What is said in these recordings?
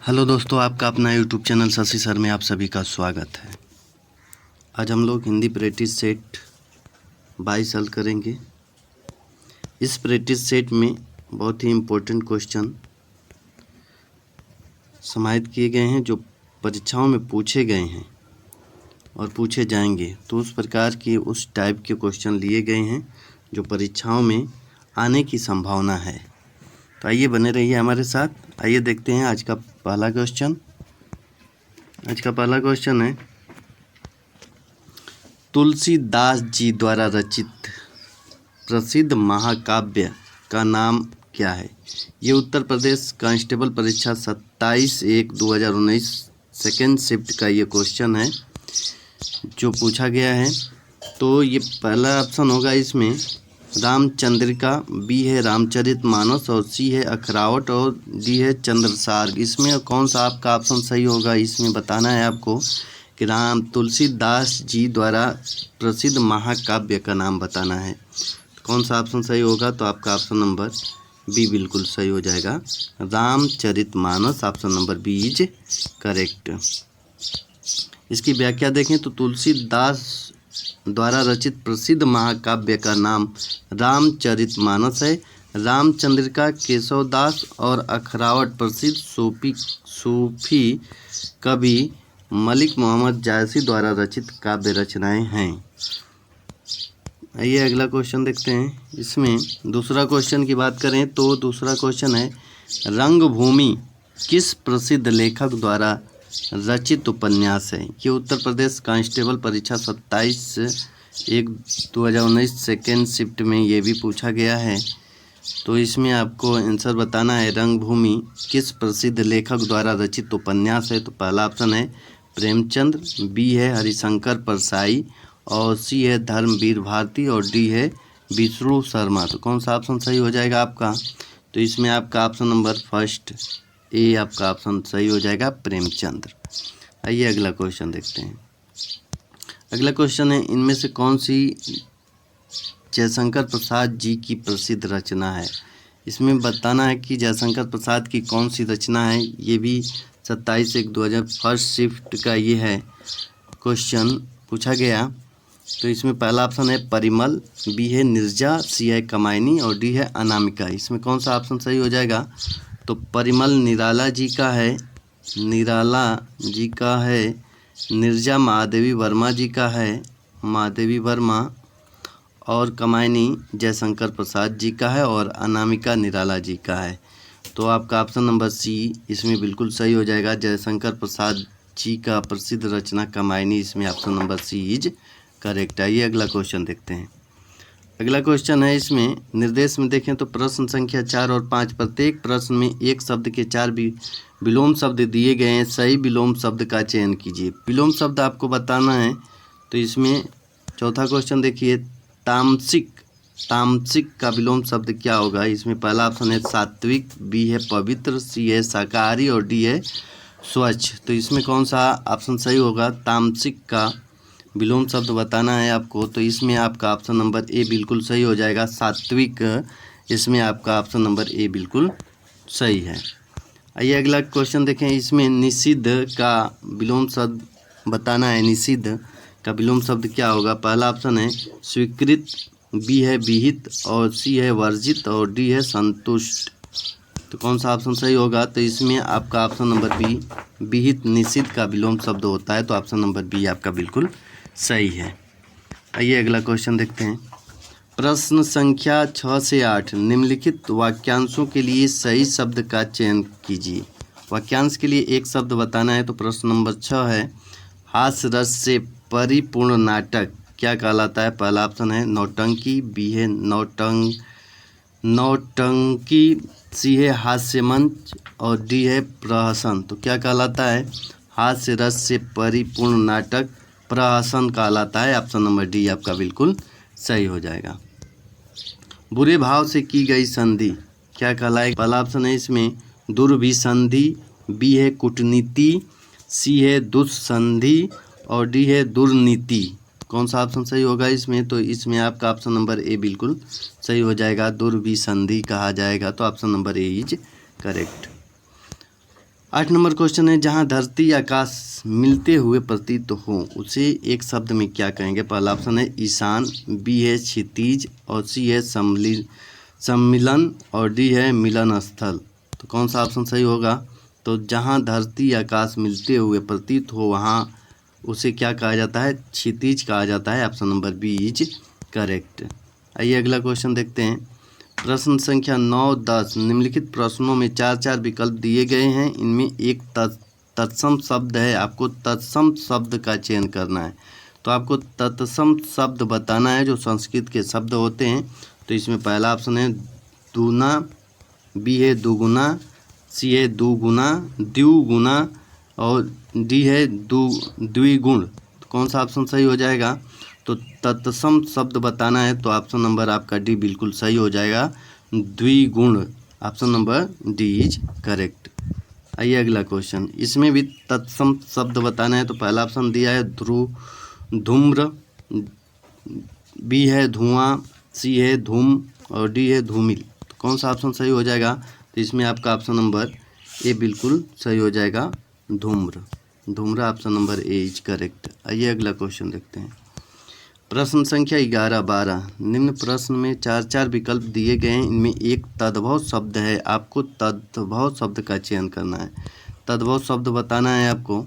Hello दोस्तों, आपका अपना यूट्यूब चैनल शशि सर में आप सभी का स्वागत है। आज हम लोग हिंदी प्रैक्टिस सेट 22 हल करेंगे। इस प्रैक्टिस सेट में बहुत ही इम्पोर्टेंट क्वेश्चन समाहित किए गए हैं जो परीक्षाओं में पूछे गए हैं और पूछे जाएंगे। तो उस प्रकार के उस टाइप के क्वेश्चन लिए गए हैं जो परीक्षाओं में आने की संभावना है। तो आइए बने रहिए हमारे साथ। आइए देखते हैं आज का पहला क्वेश्चन। आज का पहला क्वेश्चन है, तुलसीदास जी द्वारा रचित प्रसिद्ध महाकाव्य का नाम क्या है? ये उत्तर प्रदेश कांस्टेबल परीक्षा 27/1/2019 सेकेंड शिफ्ट का ये क्वेश्चन है जो पूछा गया है। तो ये पहला ऑप्शन होगा इसमें रामचंद्रिका, बी है रामचरितमानस और सी है अखरावट और डी है चंद्रसार्ग। इसमें कौन सा आपका ऑप्शन सही होगा इसमें बताना है आपको कि तुलसीदास जी द्वारा प्रसिद्ध महाकाव्य का नाम बताना है। कौन सा ऑप्शन सही होगा? तो आपका ऑप्शन नंबर बी बिल्कुल सही हो जाएगा, Ramcharitmanas. Option number B is correct. इसकी व्याख्या देखें तो तुलसीदास द्वारा रचित प्रसिद्ध महाकाव्य का नाम रामचरितमानस है। रामचंद्रिका केशवदास और अखरावट प्रसिद्ध सूफी कवि मलिक मोहम्मद जायसी द्वारा रचित काव्य रचनाएं हैं। आइए अगला क्वेश्चन देखते हैं। इसमें दूसरा क्वेश्चन की बात करें तो दूसरा क्वेश्चन है, रंगभूमि किस प्रसिद्ध लेखक द्वारा रचित उपन्यास है? ये उत्तर प्रदेश कांस्टेबल परीक्षा 27/1/2019 सेकेंड शिफ्ट में ये भी पूछा गया है। तो इसमें आपको आंसर बताना है, रंगभूमि किस प्रसिद्ध लेखक द्वारा रचित उपन्यास है? तो पहला ऑप्शन है प्रेमचंद, बी है हरिशंकर परसाई और सी है धर्मवीर भारती और डी है विष्णु शर्मा। तो कौन सा ऑप्शन सही हो जाएगा आपका? तो इसमें आपका ऑप्शन नंबर फर्स्ट ए आपका ऑप्शन सही हो जाएगा, प्रेमचंद्र। आइए अगला क्वेश्चन देखते हैं। अगला क्वेश्चन है, इनमें से कौन सी जयशंकर प्रसाद जी की प्रसिद्ध रचना है? इसमें बताना है कि जयशंकर प्रसाद की कौन सी रचना है। ये भी 27/1/2000 फर्स्ट शिफ्ट का ये है क्वेश्चन पूछा गया। तो इसमें पहला ऑप्शन है परिमल, बी है निर्जा, सी है कमायनी और डी है अनामिका। इसमें कौन सा ऑप्शन सही हो जाएगा? तो परिमल निराला जी का है, निर्जा महादेवी वर्मा जी का है, महादेवी वर्मा, और कमायनी जयशंकर प्रसाद जी का है और अनामिका निराला जी का है। तो आपका ऑप्शन नंबर सी इसमें बिल्कुल सही हो जाएगा, जयशंकर प्रसाद जी का प्रसिद्ध रचना कमायनी। इसमें option number C is correct. आइए अगला क्वेश्चन देखते हैं। अगला क्वेश्चन है, इसमें निर्देश में देखें तो प्रश्न संख्या 4 और 5 प्रत्येक प्रश्न में एक शब्द के 4 विलोम शब्द दिए गए हैं। सही विलोम शब्द का चयन कीजिए। विलोम शब्द आपको बताना है। तो इसमें चौथा क्वेश्चन देखिए, तामसिक का विलोम शब्द क्या होगा? इसमें पहला ऑप्शन है सात्विक, बी है पवित्र, सी है शाकाहारी और डी है स्वच्छ। तो इसमें कौन सा ऑप्शन सही होगा? तामसिक का विलोम शब्द बताना है आपको। तो इसमें आपका ऑप्शन नंबर ए बिल्कुल सही हो जाएगा, सात्विक। इसमें आपका ऑप्शन नंबर ए बिल्कुल सही है। आइए अगला क्वेश्चन देखें। इसमें निषिद्ध का विलोम शब्द बताना है। निषिद्ध का विलोम शब्द क्या होगा? पहला ऑप्शन है स्वीकृत, बी है विहित और सी है वर्जित और डी है संतुष्ट। तो कौन सा ऑप्शन सही होगा? तो इसमें आपका ऑप्शन नंबर बी विहित निषिद्ध का विलोम शब्द होता है। तो ऑप्शन नंबर बी आपका बिल्कुल सही है। आइए अगला क्वेश्चन देखते हैं। प्रश्न संख्या 6 से 8 निम्नलिखित वाक्यांशों के लिए सही शब्द का चयन कीजिए। वाक्यांश के लिए एक शब्द बताना है। तो प्रश्न नंबर 6 है, हास्य रस से परिपूर्ण नाटक क्या कहलाता है? पहला ऑप्शन है नौटंकी, बी है नौटंकी, सी है हास्य मंच और डी है प्रहसन। तो क्या कहलाता है? हास्य रस से परिपूर्ण नाटक प्रहसन कहलाता है। ऑप्शन नंबर डी आपका बिल्कुल सही हो जाएगा। बुरे भाव से की गई संधि क्या कहलाएगी? पहला ऑप्शन है इसमें दुर्भिसंधि, बी है कूटनीति, सी है दुस्संधि और डी है दुर्नीति। कौन सा ऑप्शन सही होगा इसमें? तो इसमें आपका ऑप्शन नंबर ए बिल्कुल सही हो जाएगा, दुर्भिसंधि कहा जाएगा। तो option number A is correct. 8 number question है, जहाँ धरती आकाश मिलते हुए प्रतीत हो उसे एक शब्द में क्या कहेंगे? पहला ऑप्शन है ईशान, बी है क्षितिज और सी है सम्मिलन और डी है मिलन स्थल। तो कौन सा ऑप्शन सही होगा? तो जहाँ धरती आकाश मिलते हुए प्रतीत हो वहाँ उसे क्या कहा जाता है? क्षितिज कहा जाता है। Option number B is correct. आइए अगला क्वेश्चन देखते हैं। प्रश्न संख्या 9, 10 निम्नलिखित प्रश्नों में 4 विकल्प दिए गए हैं। इनमें एक तत्सम शब्द है। आपको तत्सम शब्द का चयन करना है। तो आपको तत्सम शब्द बताना है जो संस्कृत के शब्द होते हैं। तो इसमें पहला ऑप्शन है दूना, बी है दुगुना, सी है दुगुना, द्विगुना और डी है द्विगुण। तो कौन सा ऑप्शन सही हो जाएगा? तो तत्सम शब्द बताना है तो ऑप्शन नंबर आपका डी बिल्कुल सही हो जाएगा, द्विगुण। Option number D is correct. आइए अगला क्वेश्चन। इसमें भी तत्सम शब्द बताना है। तो पहला ऑप्शन दिया है धूम्र, बी है धुआं, सी है धूम और डी है धूमिल। तो कौन सा ऑप्शन सही हो जाएगा? तो इसमें आपका ऑप्शन नंबर ए बिल्कुल सही हो जाएगा, धूम्र। धूम्र option number A is correct. आइए अगला क्वेश्चन देखते हैं। प्रश्न संख्या 11, 12 निम्न प्रश्न में 4 विकल्प दिए गए हैं। इनमें एक तद्भव शब्द है। आपको तद्भव शब्द का चयन करना है। तद्भव शब्द बताना है आपको।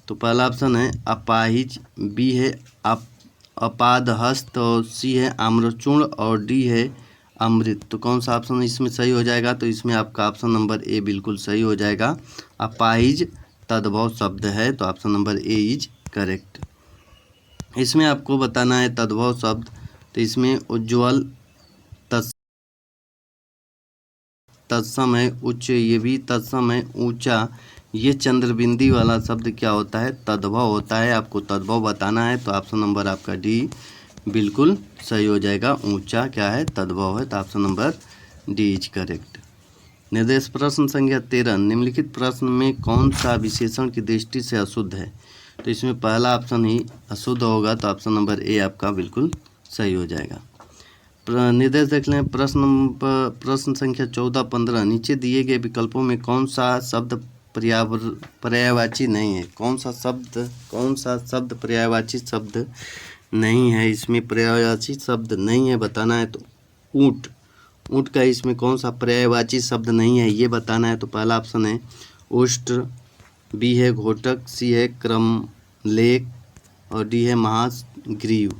तो पहला ऑप्शन है अपाहिज, बी है अपादहस्त और सी है आम्रचूर्ण और डी है अमृत। तो कौन सा ऑप्शन इसमें सही हो जाएगा? तो इसमें आपका ऑप्शन नंबर ए बिल्कुल सही हो जाएगा, अपाहिज तद्भव शब्द है। तो option number A is correct. इसमें आपको बताना है तद्भव शब्द। तो इसमें उज्ज्वल, तत्सम है, उच्च, ये भी तत्सम है, ऊंचा, ये चंद्रबिंदी वाला शब्द क्या होता है? तद्भव होता है। आपको तद्भव बताना है। तो ऑप्शन नंबर आपका डी बिल्कुल सही हो जाएगा, ऊंचा क्या है? तद्भव है। तो option number D is correct. निर्देश प्रश्न संख्या 13 निम्नलिखित प्रश्न में कौन सा विशेषण की दृष्टि से अशुद्ध है? तो इसमें पहला ऑप्शन ही अशुद्ध होगा। तो ऑप्शन नंबर ए आपका बिल्कुल सही हो जाएगा। निर्देश देख लें। प्रश्न संख्या 14, 15 नीचे दिए गए विकल्पों में कौन सा शब्द पर्यायवाची नहीं है? कौन सा शब्द पर्यायवाची शब्द नहीं है? इसमें पर्यायवाची शब्द नहीं है बताना है। तो ऊँट का इसमें कौन सा पर्यायवाची शब्द नहीं है ये बताना है। तो पहला ऑप्शन है उष्ट, बी है घोटक, सी है क्रमलेख और डी है महाग्रीव।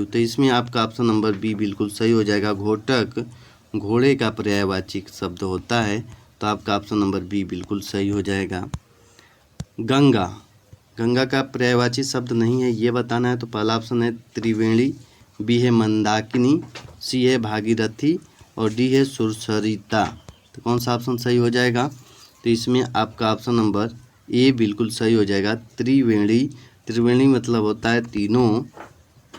तो इसमें आपका ऑप्शन नंबर बी बिल्कुल सही हो जाएगा, घोटक घोड़े का पर्यायवाची शब्द होता है। तो आपका ऑप्शन नंबर बी बिल्कुल सही हो जाएगा। गंगा का पर्यायवाची शब्द नहीं है ये बताना है। तो पहला ऑप्शन है त्रिवेणी, बी है मंदाकिनी, सी है भागीरथी और डी है सुरसरिता। तो कौन सा ऑप्शन सही हो जाएगा? तो इसमें आपका ऑप्शन नंबर ए बिल्कुल सही हो जाएगा, त्रिवेणी मतलब होता है तीनों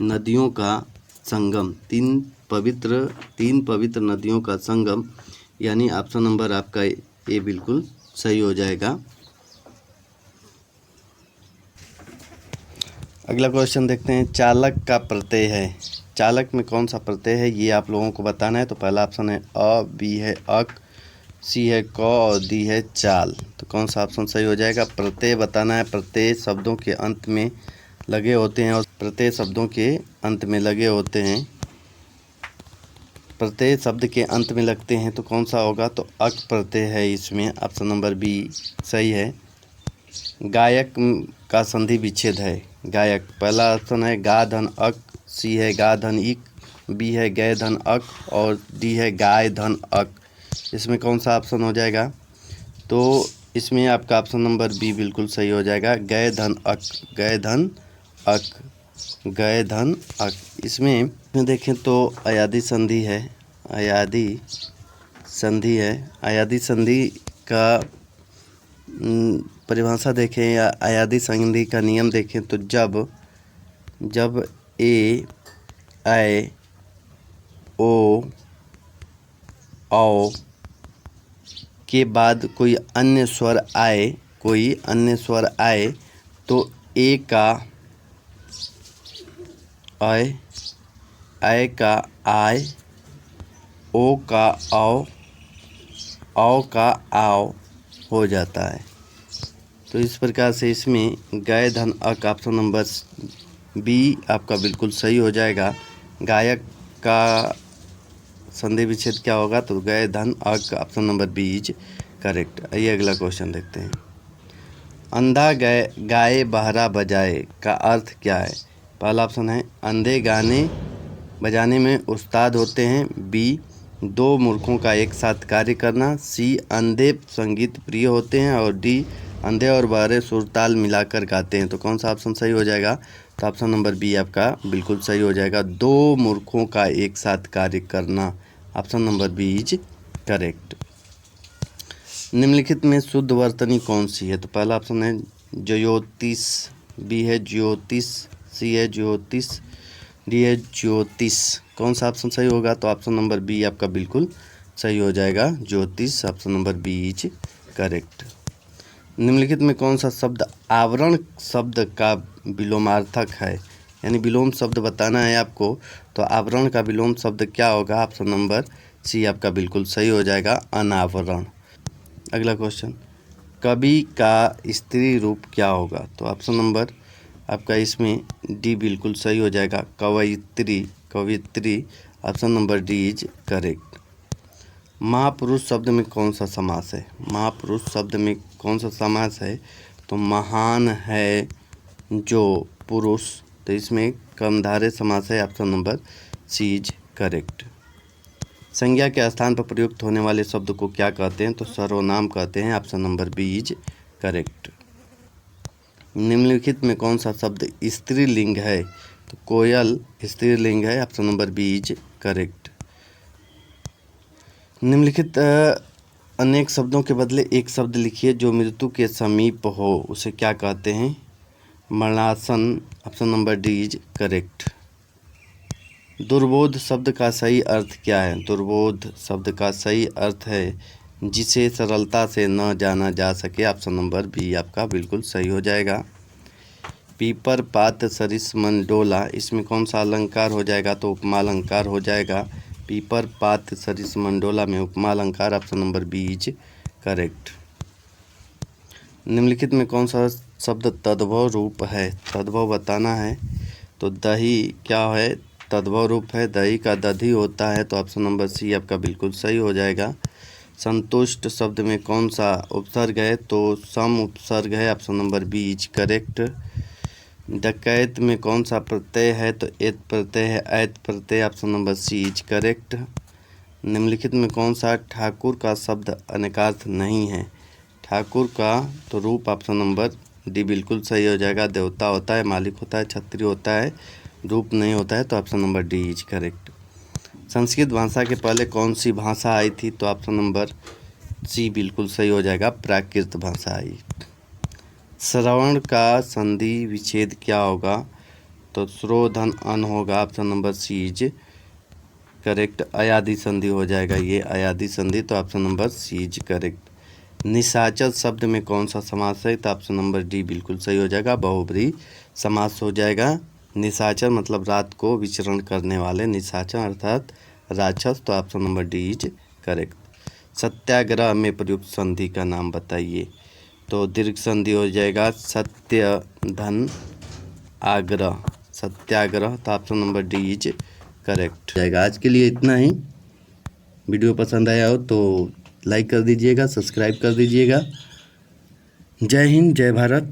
नदियों का संगम, तीन पवित्र नदियों का संगम, यानी ऑप्शन नंबर आपका ए बिल्कुल सही हो जाएगा। अगला क्वेश्चन देखते हैं। चालक का प्रत्यय है, चालक में कौन सा प्रत्यय है ये आप लोगों को बताना है। तो पहला ऑप्शन है अ, बी है अक, सी है क और डी है चाल। तो कौन सा ऑप्शन सही हो जाएगा? प्रत्यय बताना है। प्रत्यय शब्दों के अंत में लगे होते हैं और प्रत्यय शब्दों के अंत में लगे होते हैं, प्रत्यय शब्द के अंत में लगते हैं। तो कौन सा होगा? तो अक प्रत्यय है इसमें, ऑप्शन नंबर बी सही है। गायक का संधि विच्छेद है, गायक पहला ऑप्शन है गा धन अक, सी है गा धन इक, बी है गय धन अक और डी है गाय धन अक। इसमें कौन सा ऑप्शन हो जाएगा? तो इसमें आपका ऑप्शन नंबर बी बिल्कुल सही हो जाएगा, गय धन अक, गय धन अक, गय धन अक। इसमें देखें तो अयादी संधि है, अयादी संधि का परिभाषा देखें या अयादी संधि का नियम देखें तो जब ए, ऐ, ओ, औ के बाद कोई अन्य स्वर आए तो ए का ऐ का आय, ओ का औ का आओ हो जाता है। तो इस प्रकार से इसमें गए धन अक ऑप्शन नंबर बी आपका बिल्कुल सही हो जाएगा। गायक का संधि विच्छेद क्या होगा, तो गए धन अक option number B is correct. आइए अगला क्वेश्चन देखते हैं। अंधा गाए बहरा बजाए का अर्थ क्या है। पहला ऑप्शन है अंधे गाने बजाने में उस्ताद होते हैं, बी दो मूर्खों का एक साथ कार्य करना, सी अंधे संगीत प्रिय होते हैं, और डी अंधे और बहरे सुर ताल मिलाकर गाते हैं। तो कौन सा ऑप्शन सही हो जाएगा, तो ऑप्शन नंबर बी आपका बिल्कुल सही हो जाएगा। दो मूर्खों का एक साथ कार्य करना, option number B is correct. निम्नलिखित में शुद्ध वर्तनी कौन सी है, तो पहला ऑप्शन है ज्योतिष, बी है ज्योतिष, सी है ज्योतिष, डी है ज्योतिष। कौन सा ऑप्शन सही होगा, तो ऑप्शन नंबर बी आपका बिल्कुल सही हो जाएगा, ज्योतिष, option number B is correct. निम्नलिखित में कौन सा शब्द आवरण शब्द का विलोमार्थक है, यानी विलोम शब्द बताना है आपको, तो आवरण का विलोम शब्द क्या होगा, ऑप्शन नंबर सी आपका बिल्कुल सही हो जाएगा, अनावरण। अगला क्वेश्चन, कवि का स्त्री रूप क्या होगा, तो ऑप्शन नंबर आपका इसमें डी बिल्कुल सही हो जाएगा, कवयित्री, कवियत्री, option number D is correct. महापुरुष शब्द में कौन सा समास है, महापुरुष शब्द में कौन सा समास है, तो महान है जो पुरुष, तो इसमें कर्मधारय समास है, option number C is correct. संज्ञा के स्थान पर प्रयुक्त होने वाले शब्द को क्या कहते हैं, तो सर्वनाम कहते हैं, option number B is correct. निम्नलिखित में कौन सा शब्द स्त्रीलिंग है, तो कोयल स्त्रीलिंग है, option number B is correct. निम्नलिखित अनेक शब्दों के बदले एक शब्द लिखिए जो मृत्यु के समीप हो, उसे क्या कहते हैं, मरणासन, option number D is correct. दुर्बोध शब्द का सही अर्थ क्या है, दुर्बोध शब्द का सही अर्थ है जिसे सरलता से न जाना जा सके, ऑप्शन नंबर बी आपका बिल्कुल सही हो जाएगा। पीपर पात सरिस मन डोला, इसमें कौन सा अलंकार हो जाएगा, तो उपमा अलंकार हो जाएगा। पीपर पात सरिस मन डोला में उपमा अलंकार, option number B is correct. निम्नलिखित में कौन सा शब्द तद्भव रूप है, तद्भव बताना है, तो दही क्या है, तद्भव रूप है, दही का दधी होता है, तो ऑप्शन नंबर सी आपका बिल्कुल सही हो जाएगा। संतुष्ट शब्द में कौन सा उपसर्ग है, तो सम उपसर्ग है, option number B is correct. डकैत में कौन सा प्रत्यय है, तो एत प्रत्यय है, ऐत प्रत्यय, option number C is correct. निम्नलिखित में कौन सा ठाकुर का शब्द अनेकार्थ नहीं है, ठाकुर का तो रूप, ऑप्शन नंबर डी बिल्कुल सही हो जाएगा। देवता होता है, मालिक होता है, छत्री होता है, रूप नहीं होता है, तो option number D is correct. Sanskrit भाषा के पहले कौन सी भाषा आई थी, तो ऑप्शन नंबर सी बिल्कुल सही हो जाएगा, प्राकृत भाषा आई। श्रवण का संधि विच्छेद क्या होगा, तो श्रोधन अन होगा, option number C is correct. अयादि संधि हो जाएगा, ये अयादि संधि, तो option number C is correct. निशाचर शब्द में कौन सा समास है, तो ऑप्शन नंबर डी बिल्कुल सही हो जाएगा, बहुब्रीहि समास हो जाएगा। निशाचर मतलब रात को विचरण करने वाले, निशाचर अर्थात राक्षस, तो option number D is correct. सत्याग्रह में प्रयुक्त संधि का नाम बताइए, तो दीर्घ संधि हो जाएगा सत्य धन आग्रह, सत्याग्रह, तो option number D is correct जाएगा। आज के लिए इतना ही। वीडियो पसंद आया हो तो लाइक कर दीजिएगा, सब्सक्राइब कर दीजिएगा। जय हिंद, जय भारत।